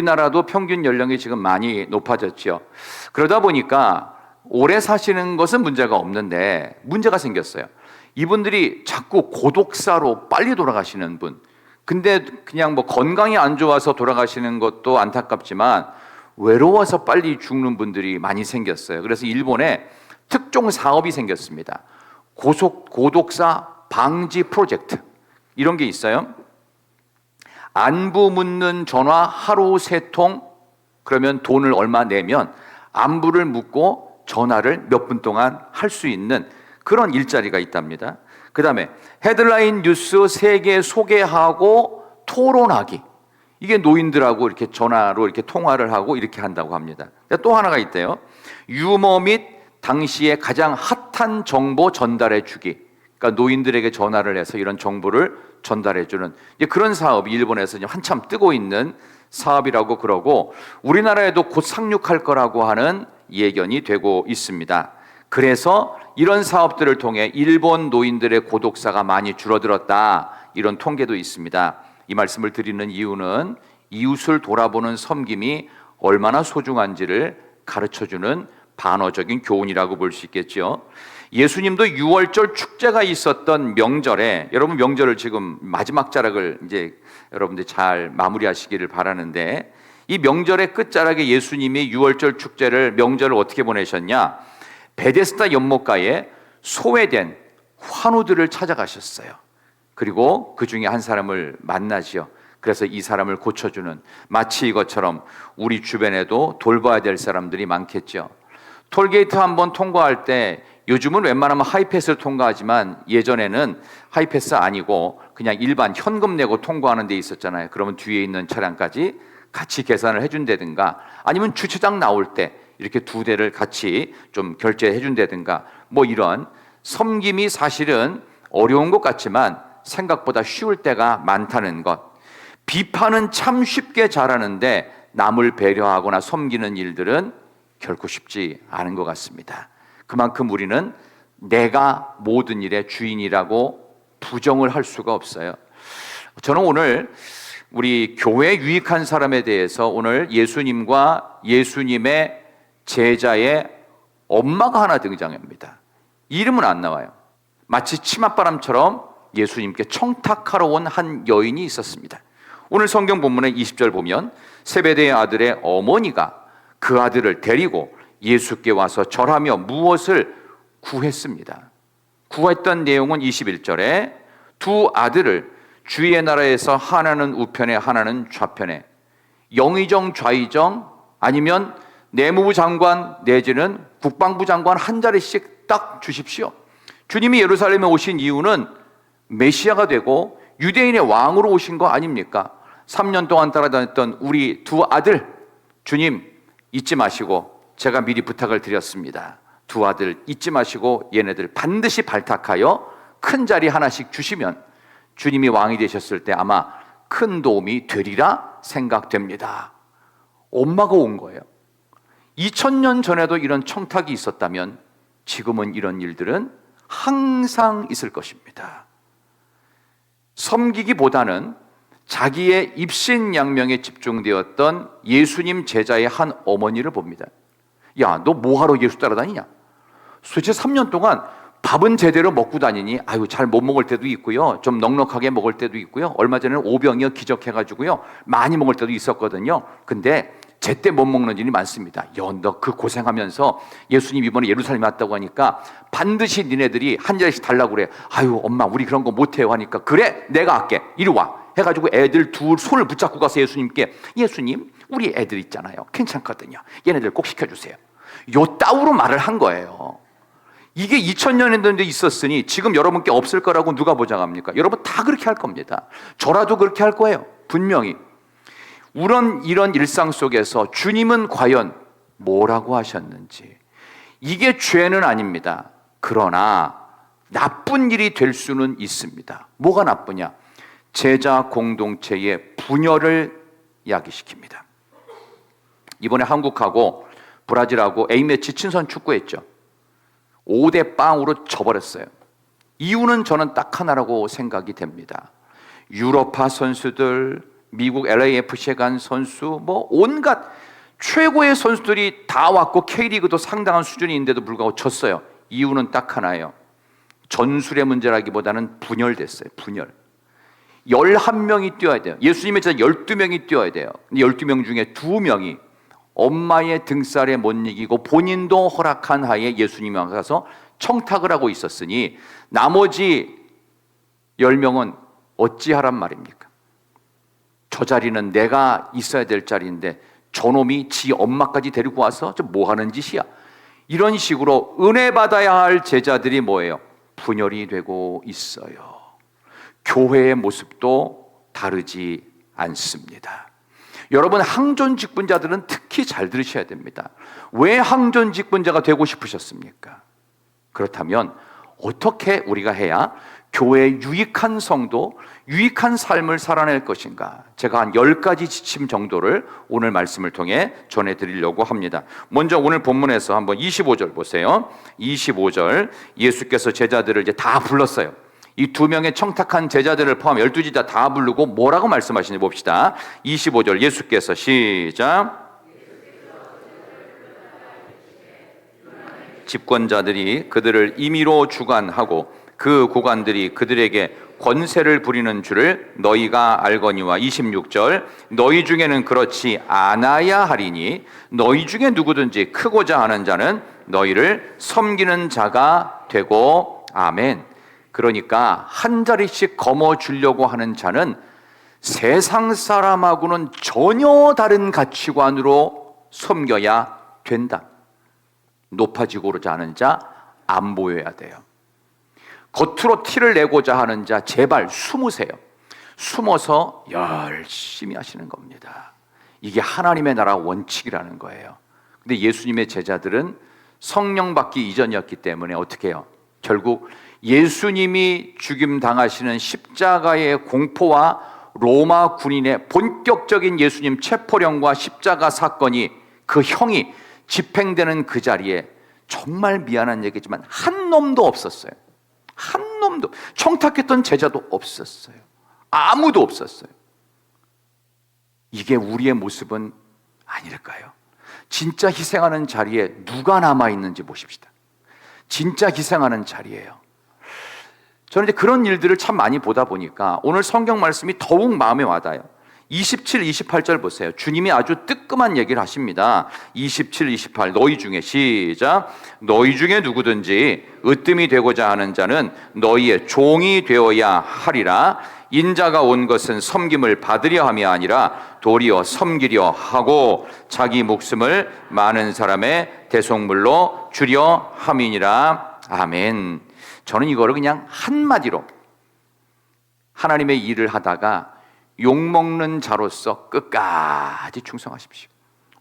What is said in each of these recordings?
우리나라도 평균 연령이 지금 많이 높아졌죠. 그러다 보니까 오래 사시는 것은 문제가 없는데 문제가 생겼어요. 이분들이 자꾸 고독사로 빨리 돌아가시는 분, 근데 그냥 뭐 건강이 안 좋아서 돌아가시는 것도 안타깝지만 외로워서 빨리 죽는 분들이 많이 생겼어요. 그래서 일본에 특종 사업이 생겼습니다. 고독사 방지 프로젝트, 이런 게 있어요. 안부 묻는 전화 하루 3통, 그러면 돈을 얼마 내면 안부를 묻고 전화를 몇 분 동안 할 수 있는 그런 일자리가 있답니다. 그 다음에 헤드라인 뉴스 3개 소개하고 토론하기, 이게 노인들하고 이렇게 전화로 이렇게 통화를 하고 이렇게 한다고 합니다. 또 하나가 있대요. 유머 및 당시에 가장 핫한 정보 전달해 주기. 그러니까 노인들에게 전화를 해서 이런 정보를 전달해 주는 그런 사업이 일본에서 한참 뜨고 있는 사업이라고 그러고, 우리나라에도 곧 상륙할 거라고 하는 예견이 되고 있습니다. 그래서 이런 사업들을 통해 일본 노인들의 고독사가 많이 줄어들었다, 이런 통계도 있습니다. 이 말씀을 드리는 이유는 이웃을 돌아보는 섬김이 얼마나 소중한지를 가르쳐주는 반어적인 교훈이라고 볼 수 있겠죠. 예수님도 유월절 축제가 있었던 명절에, 여러분 명절을 지금 마지막 자락을 이제 여러분들 잘 마무리하시기를 바라는데, 이 명절의 끝자락에 예수님이 유월절 축제를, 명절을 어떻게 보내셨냐? 베데스다 연못가에 소외된 환우들을 찾아가셨어요. 그리고 그 중에 한 사람을 만나지요. 그래서 이 사람을 고쳐주는, 마치 이것처럼 우리 주변에도 돌봐야 될 사람들이 많겠죠. 톨게이트 한번 통과할 때, 요즘은 웬만하면 하이패스를 통과하지만 예전에는 하이패스 아니고 그냥 일반 현금 내고 통과하는 데 있었잖아요. 그러면 뒤에 있는 차량까지 같이 계산을 해준다든가, 아니면 주차장 나올 때 이렇게 2대를 같이 좀 결제해 준다든가, 뭐 이런 섬김이 사실은 어려운 것 같지만 생각보다 쉬울 때가 많다는 것. 비판은 참 쉽게 잘하는데 남을 배려하거나 섬기는 일들은 결코 쉽지 않은 것 같습니다. 그만큼 우리는 내가 모든 일의 주인이라고 부정을 할 수가 없어요. 저는 오늘 우리 교회에 유익한 사람에 대해서, 오늘 예수님과 예수님의 제자의 엄마가 하나 등장합니다. 이름은 안 나와요. 마치 치맛바람처럼 예수님께 청탁하러 온 한 여인이 있었습니다. 오늘 성경 본문의 20절 보면 세베대의 아들의 어머니가 그 아들을 데리고 예수께 와서 절하며 무엇을 구했습니다. 구했던 내용은 21절에 두 아들을 주의 나라에서 하나는 우편에 하나는 좌편에, 영의정 좌의정 아니면 내무부 장관 내지는 국방부 장관 한 자리씩 딱 주십시오. 주님이 예루살렘에 오신 이유는 메시아가 되고 유대인의 왕으로 오신 거 아닙니까? 3년 동안 따라다녔던 우리 두 아들, 주님 잊지 마시고, 제가 미리 부탁을 드렸습니다. 두 아들 잊지 마시고 얘네들 반드시 발탁하여 큰 자리 하나씩 주시면 주님이 왕이 되셨을 때 아마 큰 도움이 되리라 생각됩니다. 엄마가 온 거예요. 2000년 전에도 이런 청탁이 있었다면 지금은 이런 일들은 항상 있을 것입니다. 섬기기보다는 자기의 입신양명에 집중되었던 예수님 제자의 한 어머니를 봅니다. 야, 너 뭐하러 예수 따라다니냐? 도대체 3년 동안 밥은 제대로 먹고 다니니? 아유, 잘 못 먹을 때도 있고요, 좀 넉넉하게 먹을 때도 있고요, 얼마 전에는 오병이어 기적해가지고요 많이 먹을 때도 있었거든요. 근데 제때 못 먹는 일이 많습니다. 야, 너 그 고생하면서 예수님 이번에 예루살렘 왔다고 하니까 반드시 니네들이 한 자리씩 달라고 그래. 아유, 엄마 우리 그런 거 못해요 하니까, 그래 내가 할게, 이리 와 해가지고 애들 둘 손을 붙잡고 가서 예수님께, 예수님 우리 애들 있잖아요, 괜찮거든요, 얘네들 꼭 시켜주세요. 요 따위로 말을 한 거예요. 이게 2000년 전에 있었으니 지금 여러분께 없을 거라고 누가 보장합니까? 여러분 다 그렇게 할 겁니다. 저라도 그렇게 할 거예요, 분명히. 이런 일상 속에서 주님은 과연 뭐라고 하셨는지, 이게 죄는 아닙니다. 그러나 나쁜 일이 될 수는 있습니다. 뭐가 나쁘냐? 제자 공동체의 분열을 야기시킵니다. 이번에 한국하고 브라질하고 A매치 친선 축구했죠. 5대0으로 져버렸어요. 이유는 저는 딱 하나라고 생각이 됩니다. 유럽파 선수들, 미국 LAFC에 간 선수, 뭐 온갖 최고의 선수들이 다 왔고 K리그도 상당한 수준인데도 불구하고 졌어요. 이유는 딱 하나예요. 전술의 문제라기보다는 분열됐어요. 분열. 11명이 뛰어야 돼요. 예수님의 제자 12명이 뛰어야 돼요. 근데 12명 중에 2명이 엄마의 등살에 못 이기고 본인도 허락한 하에 예수님이 가서 청탁을 하고 있었으니 나머지 10명은 어찌하란 말입니까? 저 자리는 내가 있어야 될 자리인데 저놈이 지 엄마까지 데리고 와서 저 뭐 하는 짓이야? 이런 식으로 은혜 받아야 할 제자들이 뭐예요? 분열이 되고 있어요. 교회의 모습도 다르지 않습니다. 여러분, 항존직분자들은 특히 잘 들으셔야 됩니다. 왜 항존직분자가 되고 싶으셨습니까? 그렇다면 어떻게 우리가 해야 교회의 유익한 성도, 유익한 삶을 살아낼 것인가? 제가 한 10가지 지침 정도를 오늘 말씀을 통해 전해드리려고 합니다. 먼저 오늘 본문에서 한번 25절 보세요. 25절, 예수께서 제자들을 이제 다 불렀어요. 이 2명의 청탁한 제자들을 포함 12제자 다 부르고 뭐라고 말씀하시는지 봅시다. 25절, 예수께서 시작. 집권자들이 그들을 임의로 주관하고 그 고관들이 그들에게 권세를 부리는 줄을 너희가 알거니와. 26절, 너희 중에는 그렇지 않아야 하리니 너희 중에 누구든지 크고자 하는 자는 너희를 섬기는 자가 되고. 아멘. 그러니까 한 자리씩 거머쥐려고 하는 자는 세상 사람하고는 전혀 다른 가치관으로 섬겨야 된다. 높아지고자 하는 자 안 보여야 돼요. 겉으로 티를 내고자 하는 자 제발 숨으세요. 숨어서 열심히 하시는 겁니다. 이게 하나님의 나라 원칙이라는 거예요. 근데 예수님의 제자들은 성령 받기 이전이었기 때문에 어떻게 해요? 결국 예수님이 죽임 당하시는 십자가의 공포와 로마 군인의 본격적인 예수님 체포령과 십자가 사건이, 그 형이 집행되는 그 자리에 정말 미안한 얘기지만 한 놈도 없었어요. 한 놈도. 청탁했던 제자도 없었어요. 아무도 없었어요. 이게 우리의 모습은 아닐까요? 진짜 희생하는 자리에 누가 남아있는지 보십시다. 진짜 희생하는 자리예요. 저는 이제 그런 일들을 참 많이 보다 보니까 오늘 성경 말씀이 더욱 마음에 와닿아요. 27, 28절 보세요. 주님이 아주 뜨끔한 얘기를 하십니다. 27, 28, 너희 중에 시작. 너희 중에 누구든지 으뜸이 되고자 하는 자는 너희의 종이 되어야 하리라. 인자가 온 것은 섬김을 받으려 함이 아니라 도리어 섬기려 하고 자기 목숨을 많은 사람의 대속물로 주려 함이니라. 아멘. 저는 이거를 그냥 한마디로, 하나님의 일을 하다가 욕먹는 자로서 끝까지 충성하십시오.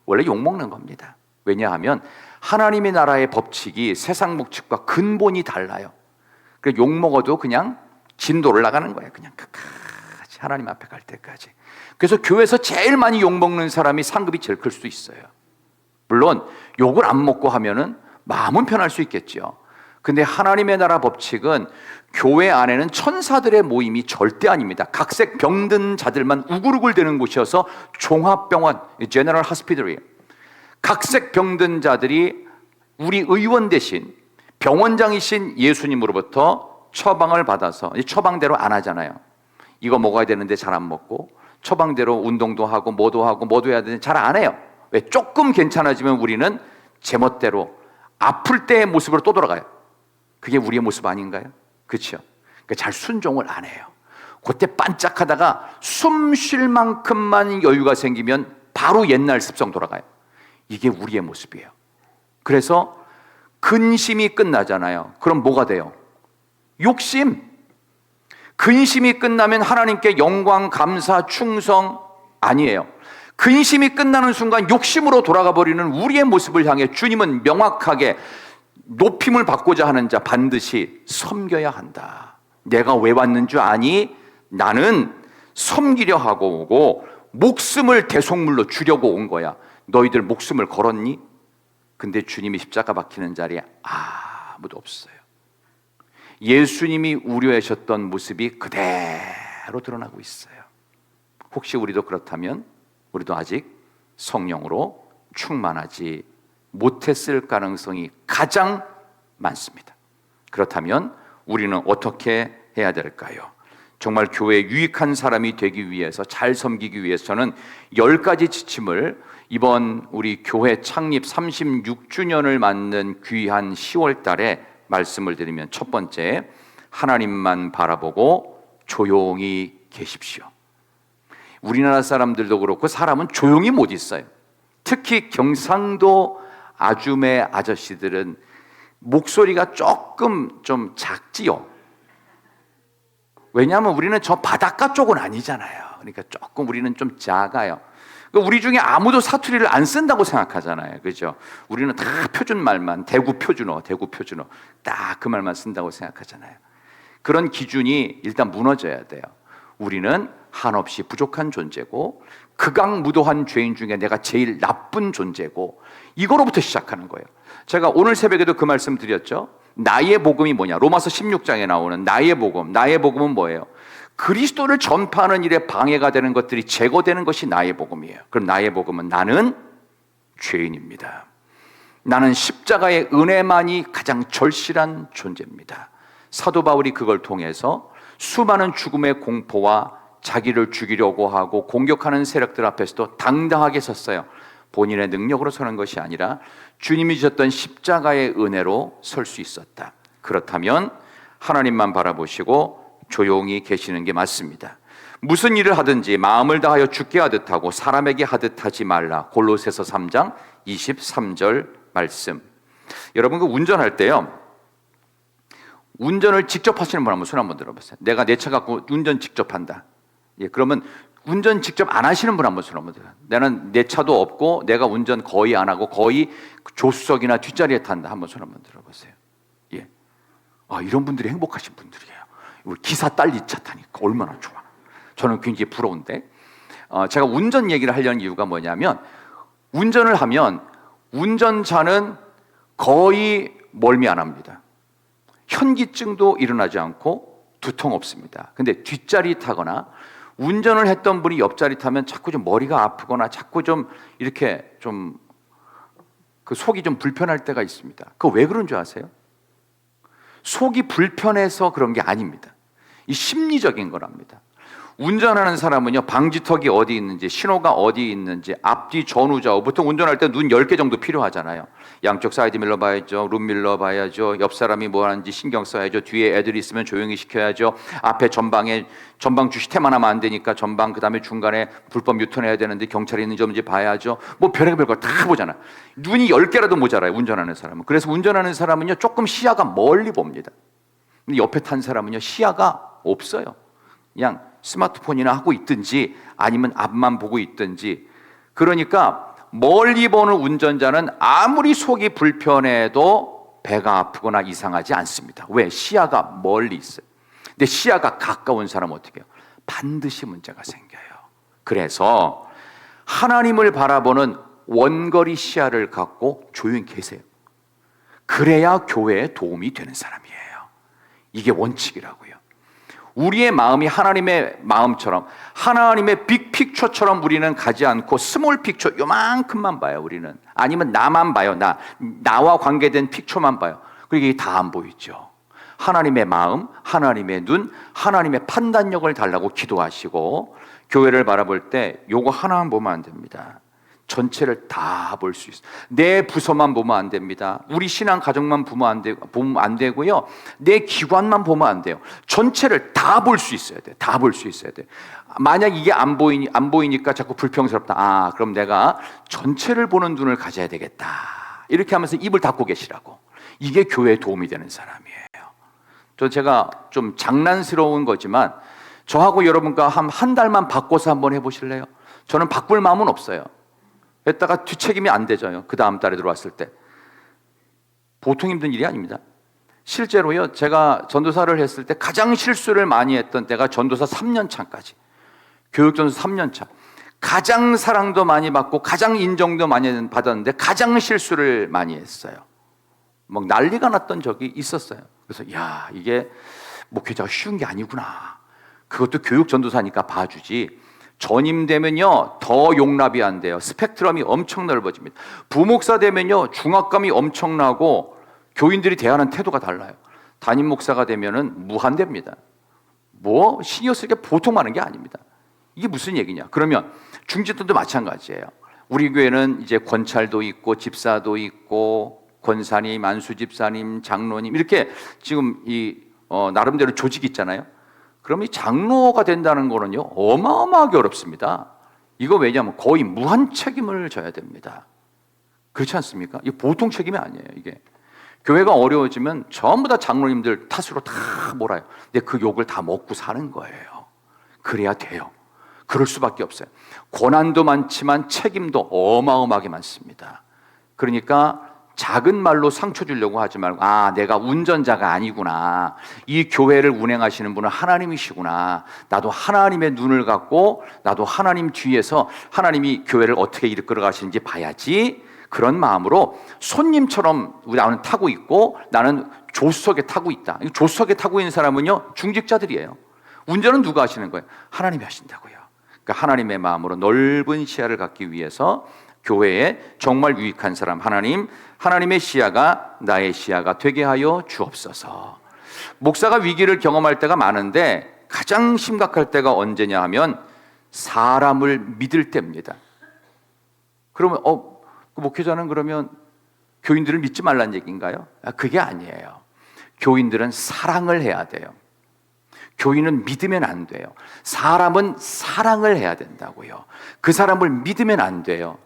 원래 욕먹는 겁니다. 왜냐하면 하나님의 나라의 법칙이 세상 법칙과 근본이 달라요. 그래서 욕먹어도 그냥 진도를 나가는 거예요. 그냥 끝까지 하나님 앞에 갈 때까지. 그래서 교회에서 제일 많이 욕먹는 사람이 상급이 제일 클 수 있어요. 물론 욕을 안 먹고 하면은 마음은 편할 수 있겠죠. 근데 하나님의 나라 법칙은 교회 안에는 천사들의 모임이 절대 아닙니다. 각색 병든 자들만 우글우글대는 곳이어서 종합병원, 제너럴 하스피털이에요. 각색 병든 자들이 우리 의원 대신 병원장이신 예수님으로부터 처방을 받아서, 처방대로 안 하잖아요. 이거 먹어야 되는데 잘 안 먹고, 처방대로 운동도 하고 뭐도 해야 되는데 잘 안 해요. 왜? 조금 괜찮아지면 우리는 제멋대로 아플 때의 모습으로 또 돌아가요. 그게 우리의 모습 아닌가요? 그렇죠? 그러니까 잘 순종을 안 해요. 그때 반짝하다가 숨 쉴 만큼만 여유가 생기면 바로 옛날 습성 돌아가요. 이게 우리의 모습이에요. 그래서 근심이 끝나잖아요. 그럼 뭐가 돼요? 욕심. 근심이 끝나면 하나님께 영광, 감사, 충성 아니에요. 근심이 끝나는 순간 욕심으로 돌아가 버리는 우리의 모습을 향해 주님은 명확하게 높임을 받고자 하는 자 반드시 섬겨야 한다. 내가 왜 왔는 줄 아니? 나는 섬기려 하고 오고 목숨을 대속물로 주려고 온 거야. 너희들 목숨을 걸었니? 근데 주님이 십자가 박히는 자리에 아무도 없어요. 예수님이 우려하셨던 모습이 그대로 드러나고 있어요. 혹시 우리도 그렇다면 우리도 아직 성령으로 충만하지 못했을 가능성이 가장 많습니다. 그렇다면 우리는 어떻게 해야 될까요? 정말 교회에 유익한 사람이 되기 위해서, 잘 섬기기 위해서 저는 10가지 지침을 이번 우리 교회 창립 36주년을 맞는 귀한 10월 달에 말씀을 드리면, 첫 번째, 하나님만 바라보고 조용히 계십시오. 우리나라 사람들도 그렇고 사람은 조용히 못 있어요. 특히 경상도 아주매 아저씨들은 목소리가 조금 좀 작지요. 왜냐하면 우리는 저 바닷가 쪽은 아니잖아요. 그러니까 조금 우리는 좀 작아요. 우리 중에 아무도 사투리를 안 쓴다고 생각하잖아요. 그죠? 우리는 다 표준말만, 대구 표준어 딱 그 말만 쓴다고 생각하잖아요. 그런 기준이 일단 무너져야 돼요. 우리는 한없이 부족한 존재고 극악무도한 죄인 중에 내가 제일 나쁜 존재고, 이거로부터 시작하는 거예요. 제가 오늘 새벽에도 그 말씀 드렸죠. 나의 복음이 뭐냐? 로마서 16장에 나오는 나의 복음. 나의 복음은 뭐예요? 그리스도를 전파하는 일에 방해가 되는 것들이 제거되는 것이 나의 복음이에요. 그럼 나의 복음은 나는 죄인입니다. 나는 십자가의 은혜만이 가장 절실한 존재입니다. 사도 바울이 그걸 통해서 수많은 죽음의 공포와 자기를 죽이려고 하고 공격하는 세력들 앞에서도 당당하게 섰어요. 본인의 능력으로 서는 것이 아니라 주님이 주셨던 십자가의 은혜로 설 수 있었다. 그렇다면 하나님만 바라보시고 조용히 계시는 게 맞습니다. 무슨 일을 하든지 마음을 다하여 주께 하듯 하고 사람에게 하듯 하지 말라. 골로새서 3장 23절 말씀. 여러분, 그 운전할 때요, 운전을 직접 하시는 분 한번 손 한번 들어보세요. 내가 내 차 갖고 운전 직접 한다. 예, 그러면 운전 직접 안 하시는 분 한번 손 한번 들어요. 나는 내 차도 없고 내가 운전 거의 안 하고 거의 조수석이나 뒷자리에 탄다. 한번 손 한번 들어보세요. 예, 이런 분들이 행복하신 분들이에요. 우리 기사 딸 이 차 타니까 얼마나 좋아. 저는 굉장히 부러운데, 제가 운전 얘기를 하려는 이유가 뭐냐면, 운전을 하면 운전자는 거의 멀미 안 합니다. 현기증도 일어나지 않고 두통 없습니다. 근데 뒷자리 타거나 운전을 했던 분이 옆자리 타면 자꾸 좀 머리가 아프거나 자꾸 좀 이렇게 좀 그 속이 좀 불편할 때가 있습니다. 그거 왜 그런 줄 아세요? 속이 불편해서 그런 게 아닙니다. 이 심리적인 거랍니다. 운전하는 사람은요, 방지턱이 어디 있는지, 신호가 어디 있는지, 앞뒤 전후좌우, 보통 운전할 때 눈 10개 정도 필요하잖아요. 양쪽 사이드 밀러 봐야죠, 룸 밀러 봐야죠, 옆 사람이 뭐 하는지 신경 써야죠, 뒤에 애들이 있으면 조용히 시켜야죠, 앞에 전방 주시 태만하면 안 되니까 전방, 그 다음에 중간에 불법 유턴해야 되는데 경찰이 있는지 없는지 봐야죠. 뭐 별의별 거 다 보잖아. 눈이 10개라도 모자라요, 운전하는 사람은. 그래서 운전하는 사람은요, 조금 시야가 멀리 봅니다. 근데 옆에 탄 사람은요, 시야가 없어요. 그냥 스마트폰이나 하고 있든지 아니면 앞만 보고 있든지. 그러니까 멀리 보는 운전자는 아무리 속이 불편해도 배가 아프거나 이상하지 않습니다. 왜? 시야가 멀리 있어요. 근데 시야가 가까운 사람은 어떻게 해요? 반드시 문제가 생겨요. 그래서 하나님을 바라보는 원거리 시야를 갖고 조용히 계세요. 그래야 교회에 도움이 되는 사람이에요. 이게 원칙이라고요. 우리의 마음이 하나님의 마음처럼, 하나님의 빅픽처처럼 우리는 가지 않고 스몰 픽처, 요만큼만 봐요. 우리는. 아니면 나만 봐요. 나와 관계된 픽처만 봐요. 그리고 이게 다 안 보이죠. 하나님의 마음, 하나님의 눈, 하나님의 판단력을 달라고 기도하시고, 교회를 바라볼 때 요거 하나만 보면 안 됩니다. 전체를 다 볼 수 있어요. 내 부서만 보면 안 됩니다. 우리 신앙 가정만 보면 안 되고요. 내 기관만 보면 안 돼요. 전체를 다 볼 수 있어야 돼요. 다 볼 수 있어야 돼요. 만약 이게 안 보이니까 자꾸 불평스럽다. 그럼 내가 전체를 보는 눈을 가져야 되겠다. 이렇게 하면서 입을 닫고 계시라고. 이게 교회에 도움이 되는 사람이에요. 제가 좀 장난스러운 거지만 저하고 여러분과 한 달만 바꿔서 한번 해보실래요? 저는 바꿀 마음은 없어요. 했다가 뒤책임이 안 되죠. 그 다음 달에 들어왔을 때. 보통 힘든 일이 아닙니다. 실제로요, 제가 전도사를 했을 때 가장 실수를 많이 했던 때가 전도사 3년 차까지. 교육전도사 3년 차. 가장 사랑도 많이 받고 가장 인정도 많이 받았는데 가장 실수를 많이 했어요. 막 난리가 났던 적이 있었어요. 그래서 이게 목회자가 쉬운 게 아니구나. 그것도 교육전도사니까 봐주지. 전임 되면요 더 용납이 안 돼요. 스펙트럼이 엄청 넓어집니다. 부목사 되면요 중압감이 엄청나고 교인들이 대하는 태도가 달라요. 담임 목사가 되면은 무한대입니다. 뭐 신경 쓸 게 보통 많은 게 아닙니다. 이게 무슨 얘기냐? 그러면 중직들도 마찬가지예요. 우리 교회는 이제 권찰도 있고 집사도 있고 권사님, 안수집사님, 장로님 이렇게 지금 나름대로 조직이 있잖아요. 그럼 이 장로가 된다는 거는요 어마어마하게 어렵습니다. 이거 왜냐하면 거의 무한 책임을 져야 됩니다. 그렇지 않습니까? 이게 보통 책임이 아니에요. 이게 교회가 어려워지면 전부 다 장로님들 탓으로 다 몰아요. 근데 그 욕을 다 먹고 사는 거예요. 그래야 돼요. 그럴 수밖에 없어요. 고난도 많지만 책임도 어마어마하게 많습니다. 그러니까 작은 말로 상처 주려고 하지 말고 내가 운전자가 아니구나. 이 교회를 운행하시는 분은 하나님이시구나. 나도 하나님의 눈을 갖고 나도 하나님 뒤에서 하나님이 교회를 어떻게 이끌어 가시는지 봐야지. 그런 마음으로 손님처럼 나는 타고 있고 나는 조수석에 타고 있다. 조수석에 타고 있는 사람은요 중직자들이에요. 운전은 누가 하시는 거예요? 하나님이 하신다고요. 그러니까 하나님의 마음으로 넓은 시야를 갖기 위해서 교회에 정말 유익한 사람 하나님의 시야가 나의 시야가 되게 하여 주옵소서. 목사가 위기를 경험할 때가 많은데 가장 심각할 때가 언제냐 하면 사람을 믿을 때입니다. 그러면 그 목회자는 그러면 교인들을 믿지 말라는 얘기인가요? 그게 아니에요. 교인들은 사랑을 해야 돼요. 교인은 믿으면 안 돼요. 사람은 사랑을 해야 된다고요. 그 사람을 믿으면 안 돼요.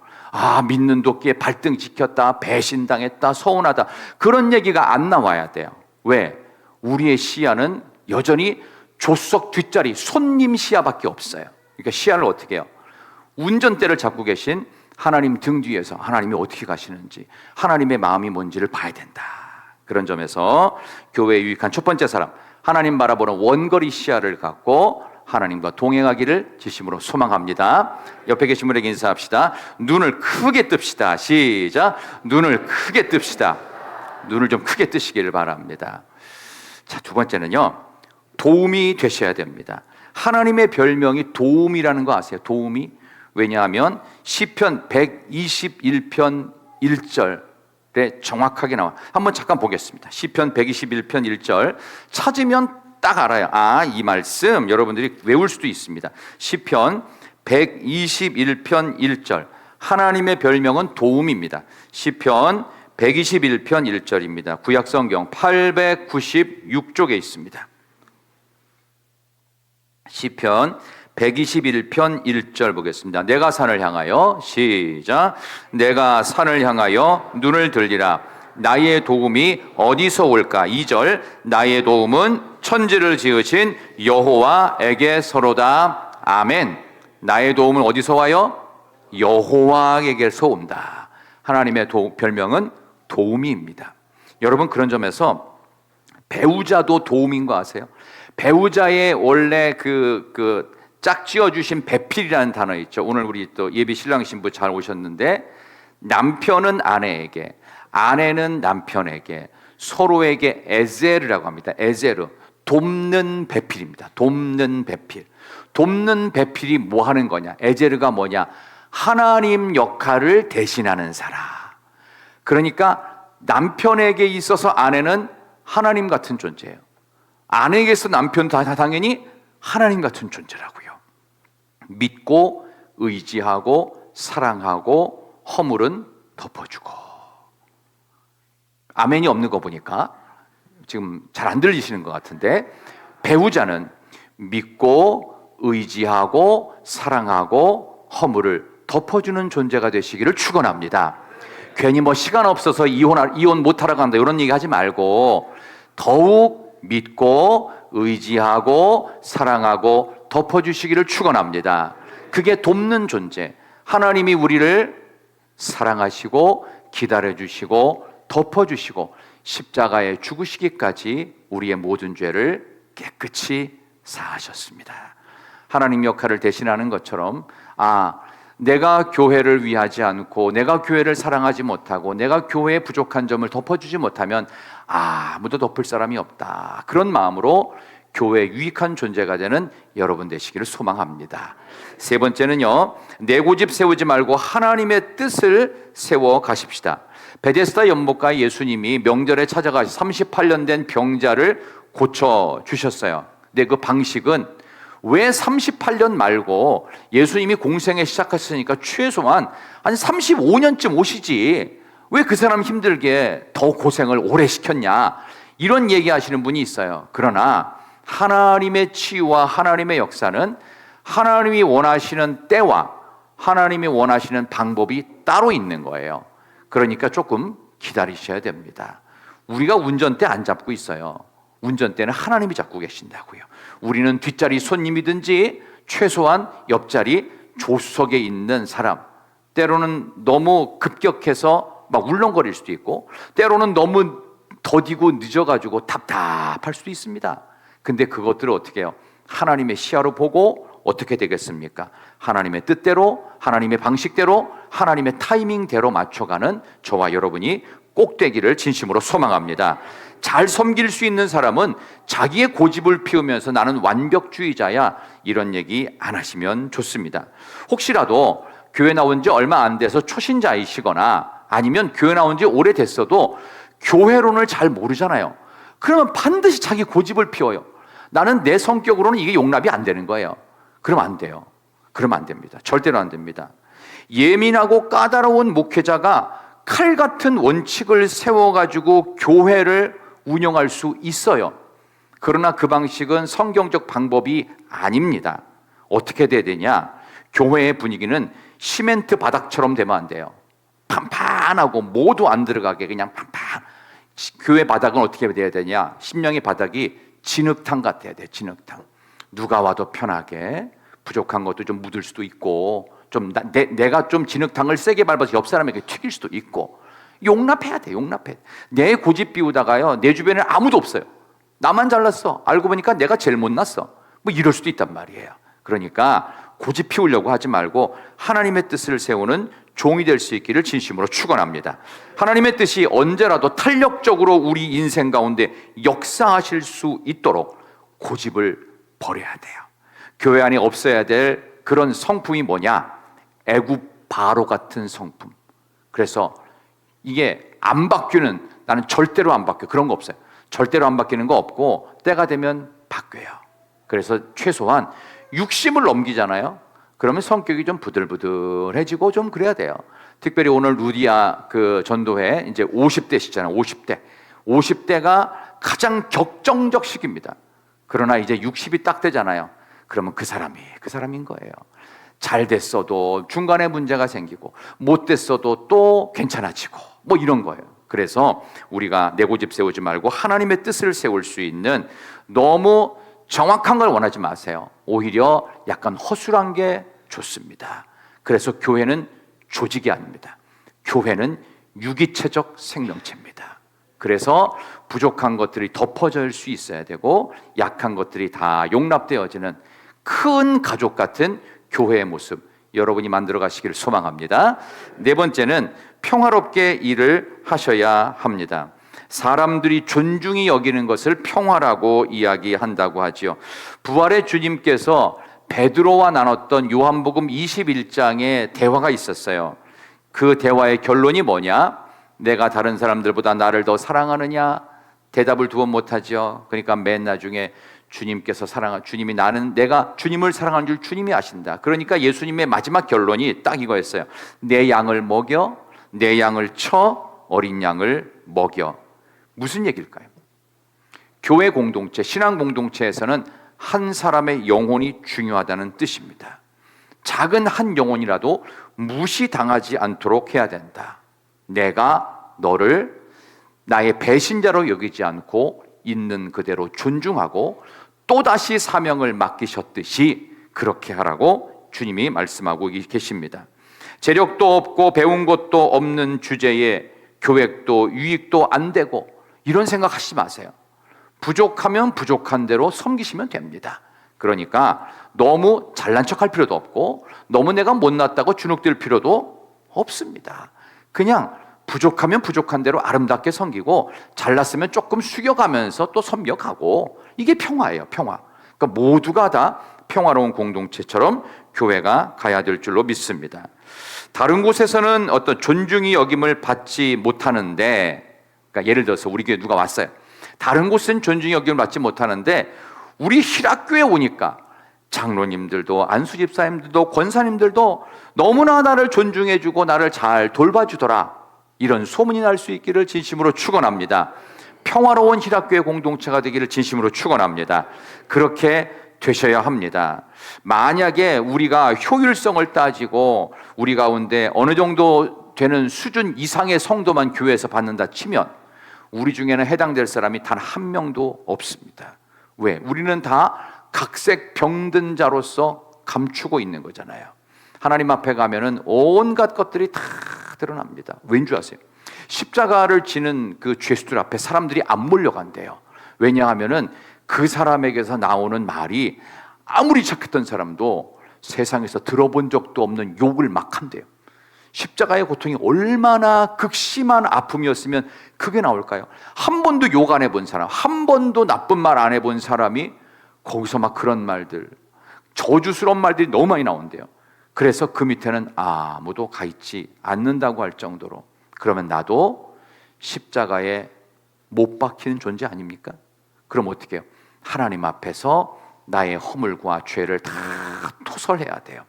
믿는 도끼에 발등 지켰다, 배신당했다, 서운하다 그런 얘기가 안 나와야 돼요. 왜? 우리의 시야는 여전히 조수석 뒷자리 손님 시야밖에 없어요. 그러니까 시야를 어떻게 해요? 운전대를 잡고 계신 하나님 등 뒤에서 하나님이 어떻게 가시는지 하나님의 마음이 뭔지를 봐야 된다. 그런 점에서 교회에 유익한 첫 번째 사람, 하나님 바라보는 원거리 시야를 갖고 하나님과 동행하기를 진심으로 소망합니다. 옆에 계신 분에게 인사합시다. 눈을 크게 뜹시다. 시작. 눈을 크게 뜹시다. 눈을 좀 크게 뜨시기를 바랍니다. 자, 두 번째는요, 도움이 되셔야 됩니다. 하나님의 별명이 도움이라는 거 아세요? 도움이. 왜냐하면 시편 121편 1절에 정확하게 나와. 한번 잠깐 보겠습니다. 시편 121편 1절 찾으면 딱 알아요. 이 말씀 여러분들이 외울 수도 있습니다. 시편 121편 1절 하나님의 별명은 도움입니다. 시편 121편 1절입니다. 구약성경 896쪽에 있습니다. 시편 121편 1절 보겠습니다. 내가 산을 향하여 시작. 내가 산을 향하여 눈을 들리라. 나의 도움이 어디서 올까? 2절 나의 도움은 천지를 지으신 여호와에게서로다. 아멘. 나의 도움은 어디서 와요? 여호와에게서 온다. 하나님의 별명은 도움이입니다. 여러분 그런 점에서 배우자도 도움인 거 아세요? 배우자의 원래 짝 지어주신 배필이라는 단어 있죠. 오늘 우리 또 예비 신랑 신부 잘 오셨는데 남편은 아내에게 아내는 남편에게 서로에게 에제르라고 합니다. 에제르 돕는 배필입니다. 돕는 배필. 돕는 배필이 뭐 하는 거냐? 에제르가 뭐냐? 하나님 역할을 대신하는 사람. 그러니까 남편에게 있어서 아내는 하나님 같은 존재예요. 아내에게서 남편은 당연히 하나님 같은 존재라고요. 믿고 의지하고 사랑하고 허물은 덮어주고. 아멘이 없는 거 보니까 지금 잘 안 들리시는 것 같은데, 배우자는 믿고 의지하고 사랑하고 허물을 덮어주는 존재가 되시기를 축원합니다. 괜히 시간 없어서 이혼 못하러 간다 이런 얘기 하지 말고 더욱 믿고 의지하고 사랑하고 덮어주시기를 축원합니다. 그게 돕는 존재. 하나님이 우리를 사랑하시고 기다려주시고 덮어주시고 십자가에 죽으시기까지 우리의 모든 죄를 깨끗이 사하셨습니다. 하나님 역할을 대신하는 것처럼 내가 교회를 위하지 않고 내가 교회를 사랑하지 못하고 내가 교회의 부족한 점을 덮어주지 못하면 아무도 덮을 사람이 없다. 그런 마음으로 교회에 유익한 존재가 되는 여러분 되시기를 소망합니다. 세 번째는요, 내 고집 세우지 말고 하나님의 뜻을 세워 가십시다. 베데스다 연못가에 예수님이 명절에 찾아가서 38년 된 병자를 고쳐 주셨어요. 근데 그 방식은 왜 38년 말고 예수님이 공생에 시작했으니까 최소한 한 35년쯤 오시지 왜 그 사람 힘들게 더 고생을 오래 시켰냐, 이런 얘기하시는 분이 있어요. 그러나 하나님의 치유와 하나님의 역사는 하나님이 원하시는 때와 하나님이 원하시는 방법이 따로 있는 거예요. 그러니까 조금 기다리셔야 됩니다. 우리가 운전대 안 잡고 있어요. 운전대는 하나님이 잡고 계신다고요. 우리는 뒷자리 손님이든지 최소한 옆자리 조수석에 있는 사람, 때로는 너무 급격해서 막 울렁거릴 수도 있고, 때로는 너무 더디고 늦어가지고 답답할 수도 있습니다. 근데 그것들을 어떻게 해요? 하나님의 시야로 보고 어떻게 되겠습니까? 하나님의 뜻대로, 하나님의 방식대로, 하나님의 타이밍대로 맞춰가는 저와 여러분이 꼭 되기를 진심으로 소망합니다. 잘 섬길 수 있는 사람은 자기의 고집을 피우면서 나는 완벽주의자야, 이런 얘기 안 하시면 좋습니다. 혹시라도 교회 나온 지 얼마 안 돼서 초신자이시거나 아니면 교회 나온 지 오래됐어도 교회론을 잘 모르잖아요. 그러면 반드시 자기 고집을 피워요. 나는 내 성격으로는 이게 용납이 안 되는 거예요. 그러면 안 돼요. 그러면 안 됩니다. 절대로 안 됩니다. 예민하고 까다로운 목회자가 칼 같은 원칙을 세워가지고 교회를 운영할 수 있어요. 그러나 그 방식은 성경적 방법이 아닙니다. 어떻게 돼야 되냐? 교회의 분위기는 시멘트 바닥처럼 되면 안 돼요. 판판하고 모두 안 들어가게 그냥 판판. 교회 바닥은 어떻게 돼야 되냐? 심령의 바닥이 진흙탕 같아야 돼. 진흙탕. 누가 와도 편하게, 부족한 것도 좀 묻을 수도 있고, 좀 내가 좀 진흙탕을 세게 밟아서 옆 사람에게 튀길 수도 있고, 용납해야 돼. 용납해. 내 고집 비우다가요, 내 주변에 아무도 없어요. 나만 잘났어. 알고 보니까 내가 제일 못났어. 뭐 이럴 수도 있단 말이에요. 그러니까 고집 피우려고 하지 말고 하나님의 뜻을 세우는 종이 될 수 있기를 진심으로 축원합니다. 하나님의 뜻이 언제라도 탄력적으로 우리 인생 가운데 역사하실 수 있도록 고집을 버려야 돼요. 교회 안에 없어야 될 그런 성품이 뭐냐? 애굽 바로 같은 성품. 그래서 이게 안 바뀌는, 나는 절대로 안 바뀌어, 그런 거 없어요. 절대로 안 바뀌는 거 없고 때가 되면 바뀌어요. 그래서 최소한 60을 넘기잖아요. 그러면 성격이 좀 부들부들해지고 좀 그래야 돼요. 특별히 오늘 루디아 그 전도회 이제 50대시잖아요. 50대가 가장 격정적 시기입니다. 그러나 이제 60이 딱 되잖아요. 그러면 그 사람인 거예요. 잘 됐어도 중간에 문제가 생기고 못 됐어도 또 괜찮아지고 뭐 이런 거예요. 그래서 우리가 내 고집 세우지 말고 하나님의 뜻을 세울 수 있는, 너무 정확한 걸 원하지 마세요. 오히려 약간 허술한 게 좋습니다. 그래서 교회는 조직이 아닙니다. 교회는 유기체적 생명체입니다. 그래서 부족한 것들이 덮어질 수 있어야 되고 약한 것들이 다 용납되어지는 큰 가족 같은 교회의 모습, 여러분이 만들어 가시기를 소망합니다. 네 번째는 평화롭게 일을 하셔야 합니다. 사람들이 존중히 여기는 것을 평화라고 이야기한다고 하지요. 부활의 주님께서 베드로와 나눴던 요한복음 21장의 대화가 있었어요. 그 대화의 결론이 뭐냐? 내가 다른 사람들보다 나를 더 사랑하느냐? 대답을 두 번 못하죠. 그러니까 맨 나중에 주님께서 주님이 내가 주님을 사랑하는 줄 주님이 아신다. 그러니까 예수님의 마지막 결론이 딱 이거였어요. 내 양을 먹여, 내 양을 쳐, 어린 양을 먹여. 무슨 얘기일까요? 교회 공동체, 신앙 공동체에서는 한 사람의 영혼이 중요하다는 뜻입니다. 작은 한 영혼이라도 무시당하지 않도록 해야 된다. 내가 너를 나의 배신자로 여기지 않고 있는 그대로 존중하고 또다시 사명을 맡기셨듯이 그렇게 하라고 주님이 말씀하고 계십니다. 재력도 없고 배운 것도 없는 주제에 교획도 유익도 안 되고 이런 생각하시지 마세요. 부족하면 부족한 대로 섬기시면 됩니다. 그러니까 너무 잘난 척할 필요도 없고 너무 내가 못났다고 주눅들 필요도 없습니다. 그냥 부족하면 부족한 대로 아름답게 섬기고 잘났으면 조금 숙여가면서 또 섬겨가고, 이게 평화예요. 평화. 그러니까 모두가 다 평화로운 공동체처럼 교회가 가야 될 줄로 믿습니다. 다른 곳에서는 어떤 존중이 여김을 받지 못하는데, 그러니까 예를 들어서 우리 교회 누가 왔어요. 다른 곳은 존중이 여김을 받지 못하는데 우리 희락교회 오니까 장로님들도 안수집사님들도 권사님들도 너무나 나를 존중해주고 나를 잘 돌봐주더라, 이런 소문이 날 수 있기를 진심으로 축원합니다. 평화로운 희락교회 공동체가 되기를 진심으로 축원합니다. 그렇게 되셔야 합니다. 만약에 우리가 효율성을 따지고 우리 가운데 어느 정도 되는 수준 이상의 성도만 교회에서 받는다 치면 우리 중에는 해당될 사람이 단 한 명도 없습니다. 왜? 우리는 다 각색 병든 자로서 감추고 있는 거잖아요. 하나님 앞에 가면은 온갖 것들이 다 드러납니다. 왠 줄 아세요? 십자가를 지는 그 죄수들 앞에 사람들이 안 몰려간대요. 왜냐하면은 그 사람에게서 나오는 말이 아무리 착했던 사람도 세상에서 들어본 적도 없는 욕을 막 한대요. 십자가의 고통이 얼마나 극심한 아픔이었으면 그게 나올까요? 한 번도 욕 안 해본 사람, 한 번도 나쁜 말 안 해본 사람이 거기서 막 그런 말들, 저주스러운 말들이 너무 많이 나온대요. 그래서 그 밑에는 아무도 가 있지 않는다고 할 정도로, 그러면 나도 십자가에 못 박히는 존재 아닙니까? 그럼 어떻게 해요? 하나님 앞에서 나의 허물과 죄를 다 토설해야 돼요.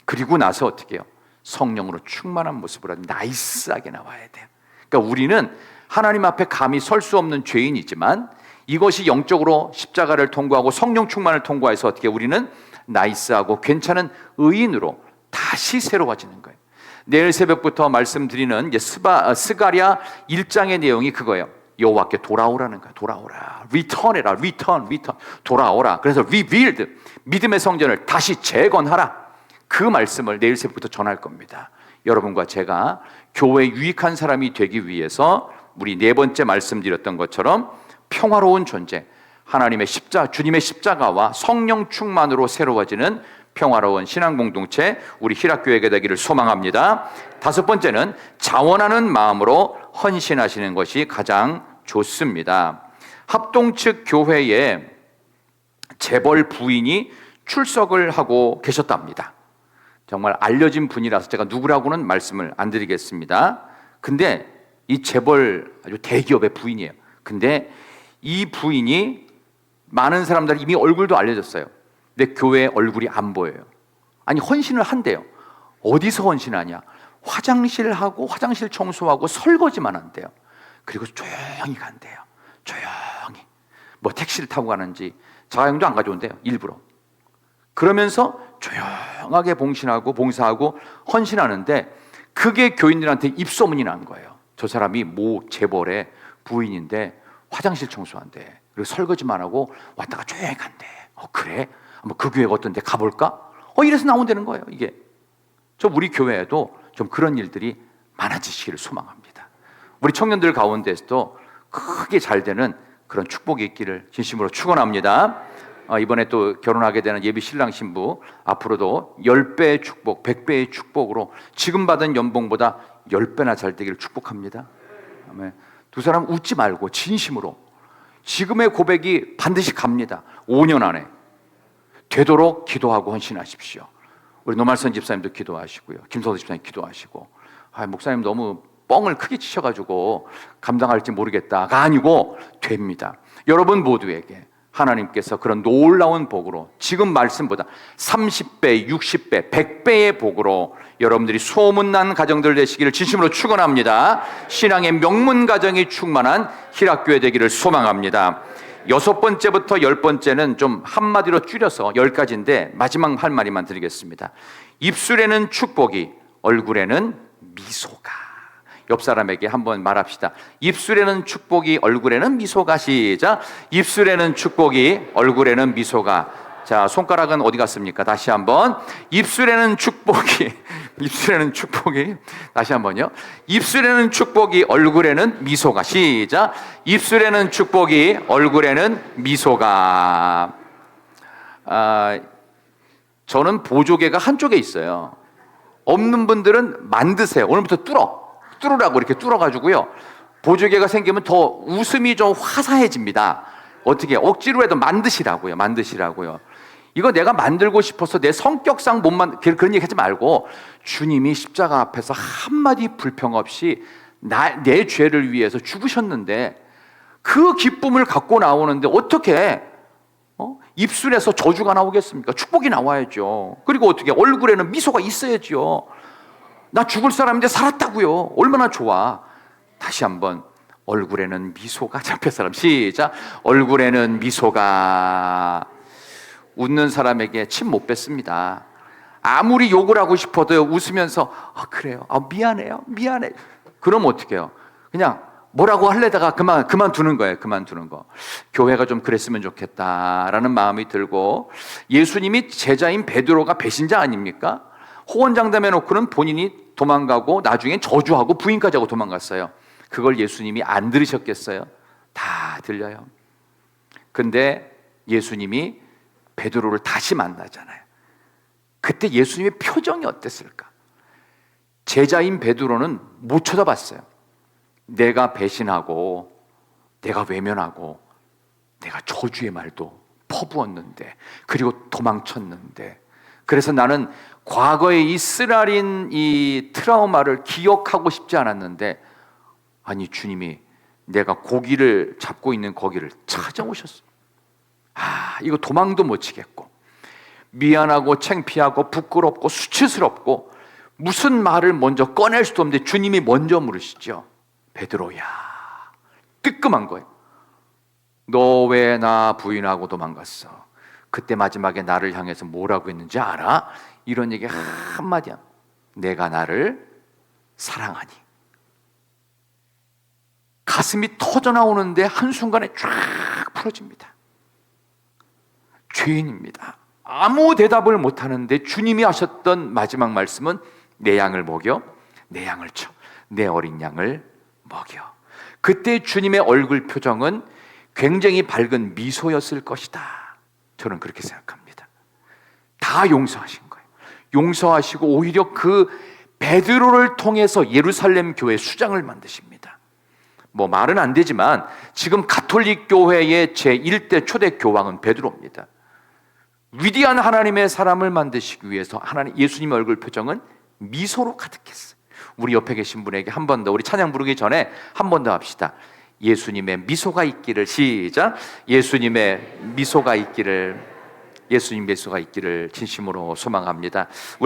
그리고 나서 어떻게 해요? 성령으로 충만한 모습으로 나이스하게 나와야 돼요. 그러니까 우리는 하나님 앞에 감히 설 수 없는 죄인이지만 이것이 영적으로 십자가를 통과하고 성령 충만을 통과해서 어떻게 우리는 나이스하고 괜찮은 의인으로 다시 새로워지는 거예요. 내일 새벽부터 말씀드리는 스가랴 1장의 내용이 그거예요. 여호와께 돌아오라는 거야. 돌아오라. return해라. return. 돌아오라. 그래서 rebuild. 믿음의 성전을 다시 재건하라. 그 말씀을 내일 새벽부터 전할 겁니다. 여러분과 제가 교회에 유익한 사람이 되기 위해서 우리 네 번째 말씀드렸던 것처럼 평화로운 존재, 하나님의 주님의 십자가와 성령 충만으로 새로워지는 평화로운 신앙 공동체, 우리 희락교회가 되기를 소망합니다. 다섯 번째는 자원하는 마음으로 헌신하시는 것이 가장 좋습니다. 합동 측 교회에 재벌 부인이 출석을 하고 계셨답니다. 정말 알려진 분이라서 제가 누구라고는 말씀을 안 드리겠습니다. 근데 이 재벌 아주 대기업의 부인이에요. 근데 이 부인이 많은 사람들이 이미 얼굴도 알려졌어요. 근데 교회 얼굴이 안 보여요. 아니, 헌신을 한대요. 어디서 헌신하냐? 화장실하고 화장실 청소하고 설거지만 한대요. 그리고 조용히 간대요. 조용히. 뭐 택시를 타고 가는지 자가용도 안 가져온대요. 일부러. 그러면서 조용하게 봉사하고 헌신하는데 그게 교인들한테 입소문이 난 거예요. 저 사람이 모 재벌의 부인인데 화장실 청소한대. 그리고 설거지만 하고 왔다가 조용히 간대. 그래? 한번 그 교회가 어떤데 가볼까? 이래서 나온다는 거예요. 이게 우리 교회에도 좀 그런 일들이 많아지시기를 소망합니다. 우리 청년들 가운데서도 크게 잘 되는 그런 축복이 있기를 진심으로 축원합니다. 이번에 또 결혼하게 되는 예비 신랑 신부 앞으로도 10배의 축복, 100배의 축복으로 지금 받은 연봉보다 10배나 잘 되기를 축복합니다. 아멘. 두 사람 웃지 말고 진심으로 지금의 고백이 반드시 갑니다. 5년 안에 되도록 기도하고 헌신하십시오. 우리 노말선 집사님도 기도하시고요. 김성도 집사님 기도하시고, 목사님 너무 뻥을 크게 치셔가지고 감당할지 모르겠다가 아니고 됩니다. 여러분 모두에게 하나님께서 그런 놀라운 복으로 지금 말씀보다 30배, 60배, 100배의 복으로 여러분들이 소문난 가정들 되시기를 진심으로 축원합니다. 신앙의 명문 가정이 충만한 희락교회 되기를 소망합니다. 6번째부터 10번째는 좀 한마디로 줄여서 10가지인데 마지막 할 말이만 드리겠습니다. 입술에는 축복이, 얼굴에는 미소가. 옆 사람에게 한번 말합시다. 입술에는 축복이, 얼굴에는 미소가. 시작. 입술에는 축복이, 얼굴에는 미소가. 자, 손가락은 어디 갔습니까? 다시 한번. 입술에는 축복이, 입술에는 축복이. 다시 한번요. 입술에는 축복이, 얼굴에는 미소가. 시작. 입술에는 축복이, 얼굴에는 미소가. 저는 보조개가 한쪽에 있어요. 없는 분들은 만드세요. 오늘부터 뚫으라고 이렇게 뚫어가지고요. 보조개가 생기면 더 웃음이 좀 화사해집니다. 어떻게 억지로 해도 만드시라고요. 만드시라고요. 이거 내가 만들고 싶어서 내 성격상 못 그런 얘기 하지 말고 주님이 십자가 앞에서 한마디 불평 없이 내 죄를 위해서 죽으셨는데 그 기쁨을 갖고 나오는데 어떻게 입술에서 저주가 나오겠습니까? 축복이 나와야죠. 그리고 어떻게 얼굴에는 미소가 있어야죠. 나 죽을 사람인데 살았다고요. 얼마나 좋아. 다시 한번 얼굴에는 미소가 잡혀 사람 시작. 얼굴에는 미소가. 웃는 사람에게 침 못 뱉습니다. 아무리 욕을 하고 싶어도 웃으면서 그래요. 미안해요. 미안해. 그럼 어떻게 해요? 그냥 뭐라고 하려다가 그만두는 거예요. 그만두는 거. 교회가 좀 그랬으면 좋겠다라는 마음이 들고, 예수님이 제자인 베드로가 배신자 아닙니까? 호언장담해 놓고는 본인이 도망가고 나중엔 저주하고 부인까지 하고 도망갔어요. 그걸 예수님이 안 들으셨겠어요? 다 들려요. 근데 예수님이 베드로를 다시 만나잖아요. 그때 예수님의 표정이 어땠을까? 제자인 베드로는 못 쳐다봤어요. 내가 배신하고 내가 외면하고 내가 저주의 말도 퍼부었는데, 그리고 도망쳤는데, 그래서 나는 과거의 이 쓰라린 이 트라우마를 기억하고 싶지 않았는데, 아니 주님이 내가 고기를 잡고 있는 거기를 찾아오셨어. 이거 도망도 못 치겠고 미안하고 창피하고 부끄럽고 수치스럽고 무슨 말을 먼저 꺼낼 수도 없는데 주님이 먼저 물으시죠. 베드로야. 뜨끔한 거예요. 너 왜 나 부인하고 도망갔어? 그때 마지막에 나를 향해서 뭐라고 했는지 알아? 이런 얘기 한마디야. 내가 나를 사랑하니. 가슴이 터져나오는데 한순간에 쫙 풀어집니다. 죄인입니다. 아무 대답을 못하는데 주님이 하셨던 마지막 말씀은 내 양을 먹여, 내 양을 쳐, 내 어린 양을 먹여. 그때 주님의 얼굴 표정은 굉장히 밝은 미소였을 것이다. 저는 그렇게 생각합니다. 다 용서하신 거예요. 용서하시고 오히려 그 베드로를 통해서 예루살렘 교회 수장을 만드십니다. 뭐 말은 안 되지만 지금 가톨릭 교회의 제1대 초대 교황은 베드로입니다. 위대한 하나님의 사람을 만드시기 위해서 예수님의 얼굴 표정은 미소로 가득했어요. 우리 옆에 계신 분에게 한 번 더, 우리 찬양 부르기 전에 한 번 더 합시다. 예수님의 미소가 있기를. 시작. 예수님의 미소가 있기를. 예수님 미소가 있기를 진심으로 소망합니다.